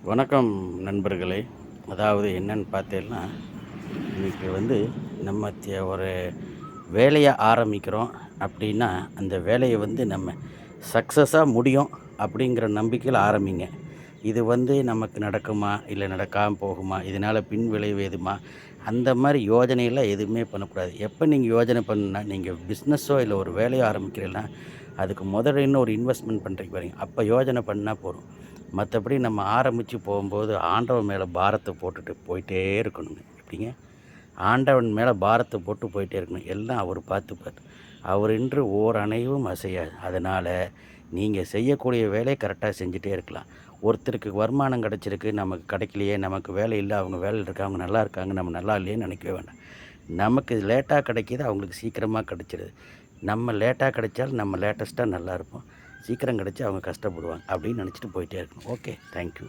வணக்கம் நண்பர்களே. அதாவது என்னன்னு பார்த்தீங்கன்னா, இன்றைக்கி நம்ம ஒரு வேலையை ஆரம்பிக்கிறோம் அப்படின்னா, அந்த வேலையை நம்ம சக்ஸஸாக முடியும் அப்படிங்கிற நம்பிக்கையில் ஆரம்பிங்க. இது நமக்கு நடக்குமா? இல்லை நடக்காமல் போகுமா? இதனால் பின் விளைவு எதுமா? அந்த மாதிரி யோஜனையெல்லாம் எதுவுமே பண்ணக்கூடாது. எப்போ நீங்கள் யோஜனை பண்ணுன்னா, நீங்கள் பிஸ்னஸோ இல்லை ஒரு வேலையோ ஆரம்பிக்கிறீங்கன்னா, அதுக்கு முதல்ல இன்னும் ஒரு இன்வெஸ்ட்மெண்ட் பண்ணுறீங்க பாருங்க, அப்போ யோஜனை பண்ணால் போதும். மற்றபடி நம்ம ஆரம்பித்து போகும்போது ஆண்டவன் மேலே பாரத்தை போட்டுட்டு போயிட்டே இருக்கணுங்க. எப்படிங்க? ஆண்டவன் மேலே பாரத்தை போட்டு போயிட்டே இருக்கணும். எல்லாம் அவர் பார்த்துப்பார். அவரின்றி ஓர் அணைவும் அசையாது. அதனால் நீங்கள் செய்யக்கூடிய வேலையை கரெக்டாக செஞ்சுட்டே இருக்கலாம். ஒருத்தருக்கு வருமானம் கிடச்சிருக்கு, நமக்கு கிடைக்கலையே, நமக்கு வேலை இல்லை, அவங்க வேலையில் இருக்காங்க, அவங்க நல்லா இருக்காங்க, நம்ம நல்லா இல்லையேன்னு நினைக்கவே வேண்டாம். நமக்கு லேட்டாக கிடைக்கிது, அவங்களுக்கு சீக்கிரமாக கிடச்சிருது. நம்ம லேட்டாக கிடைச்சாலும் நம்ம லேட்டஸ்ட்டாக நல்லா இருப்போம். சீக்கிரம் கிடச்சி அவங்க கஷ்டப்படுவாங்க அப்படின்னு நினச்சிட்டு போயிட்டே இருக்கணும். Okay, thank you.